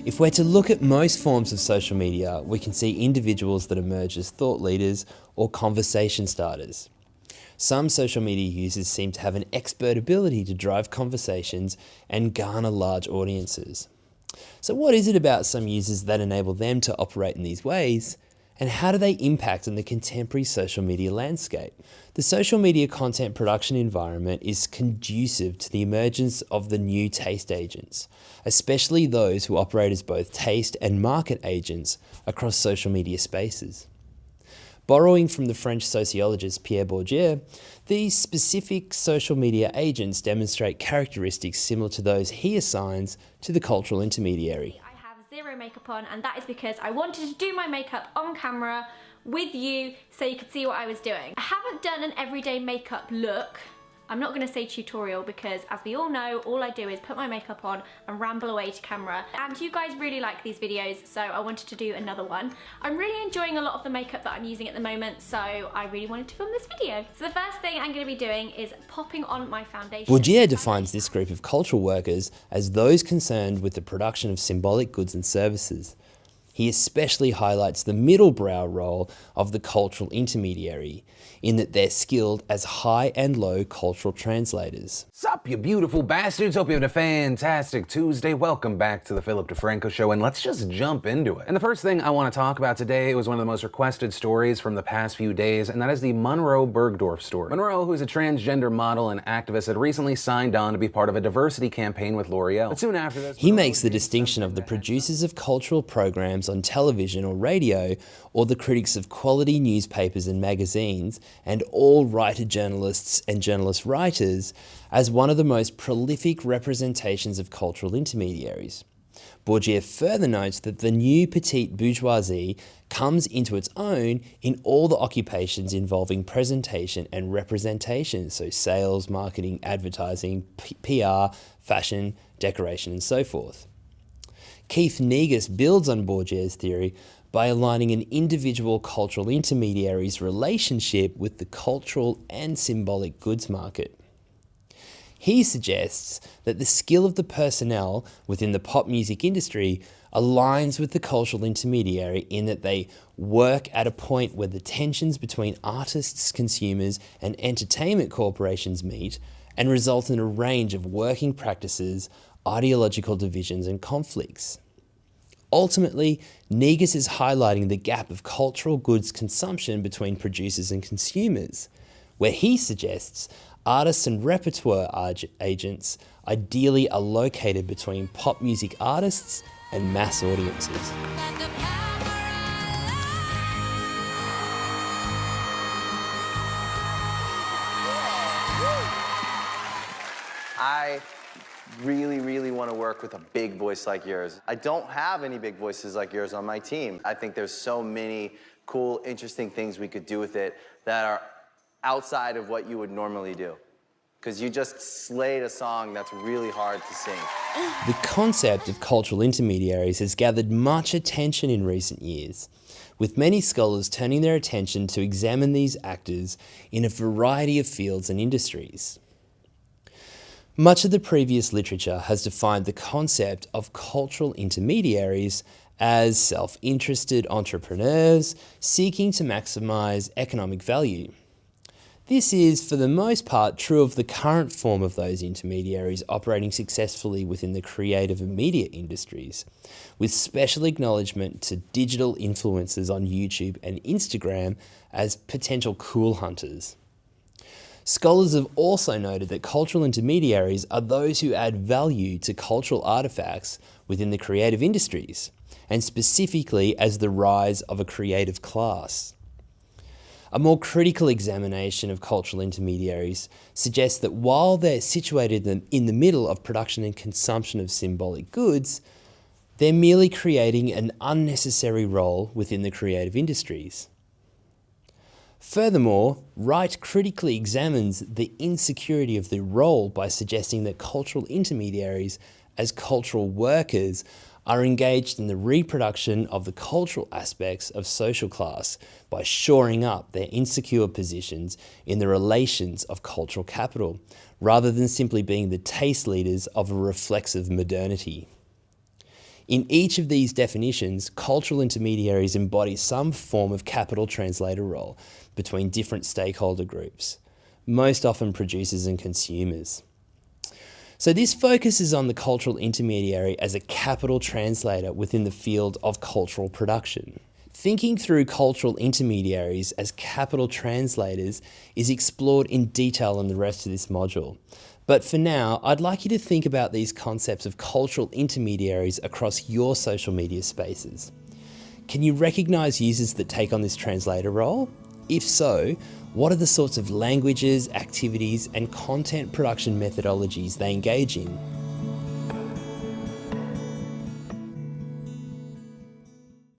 If we're to look at most forms of social media, we can see individuals that emerge as thought leaders or conversation starters. Some social media users seem to have an expert ability to drive conversations and garner large audiences. So what is it about some users that enable them to operate in these ways? And how do they impact on the contemporary social media landscape? The social media content production environment is conducive to the emergence of the new taste agents, especially those who operate as both taste and market agents across social media spaces. Borrowing from the French sociologist Pierre Bourdieu, these specific social media agents demonstrate characteristics similar to those he assigns to the cultural intermediary. I have zero makeup on, and that is because I wanted to do my makeup on camera with you so you could see what I was doing. I haven't done an everyday makeup look. I'm not going to say tutorial because, as we all know, all I do is put my makeup on and ramble away to camera. And you guys really like these videos, so I wanted to do another one. I'm really enjoying a lot of the makeup that I'm using at the moment, so I really wanted to film this video. So the first thing I'm going to be doing is popping on my foundation. Bourdieu defines this group of cultural workers as those concerned with the production of symbolic goods and services. He especially highlights the middle-brow role of the cultural intermediary, in that they're skilled as high and low cultural translators. Sup, you beautiful bastards? Hope you're having a fantastic Tuesday. Welcome back to the Philip DeFranco Show, and let's just jump into it. And the first thing I want to talk about today was one of the most requested stories from the past few days, and that is the Monroe Bergdorf story. Monroe, who is a transgender model and activist, had recently signed on to be part of a diversity campaign with L'Oreal. But soon after this, he makes the distinction of the producers of cultural programs on television or radio, or the critics of quality newspapers and magazines, and all writer journalists and journalist writers as one of the most prolific representations of cultural intermediaries. Bourdieu further notes that the new petite bourgeoisie comes into its own in all the occupations involving presentation and representation, so sales, marketing, advertising, PR, fashion, decoration, and so forth. Keith Negus builds on Bourdieu's theory by aligning an individual cultural intermediary's relationship with the cultural and symbolic goods market. He suggests that the skill of the personnel within the pop music industry aligns with the cultural intermediary in that they work at a point where the tensions between artists, consumers, and entertainment corporations meet and result in a range of working practices, ideological divisions, and conflicts. Ultimately, Negus is highlighting the gap of cultural goods consumption between producers and consumers, where he suggests artists and repertoire agents ideally are located between pop music artists and mass audiences. I really want to work with a big voice like yours. I don't have any big voices like yours on my team. I think there's so many cool, interesting things we could do with it that are outside of what you would normally do. Because you just slayed a song that's really hard to sing. The concept of cultural intermediaries has gathered much attention in recent years, with many scholars turning their attention to examine these actors in a variety of fields and industries. Much of the previous literature has defined the concept of cultural intermediaries as self-interested entrepreneurs seeking to maximize economic value. This is, for the most part, true of the current form of those intermediaries operating successfully within the creative and media industries, with special acknowledgement to digital influencers on YouTube and Instagram as potential cool hunters. Scholars have also noted that cultural intermediaries are those who add value to cultural artifacts within the creative industries, and specifically as the rise of a creative class. A more critical examination of cultural intermediaries suggests that while they're situated in the middle of production and consumption of symbolic goods, they're merely creating an unnecessary role within the creative industries. Furthermore, Wright critically examines the insecurity of the role by suggesting that cultural intermediaries, as cultural workers, are engaged in the reproduction of the cultural aspects of social class by shoring up their insecure positions in the relations of cultural capital, rather than simply being the taste leaders of a reflexive modernity. In each of these definitions, cultural intermediaries embody some form of capital translator role between different stakeholder groups, most often producers and consumers. So this focuses on the cultural intermediary as a capital translator within the field of cultural production. Thinking through cultural intermediaries as capital translators is explored in detail in the rest of this module. But for now, I'd like you to think about these concepts of cultural intermediaries across your social media spaces. Can you recognise users that take on this translator role? If so, what are the sorts of languages, activities, and content production methodologies they engage in?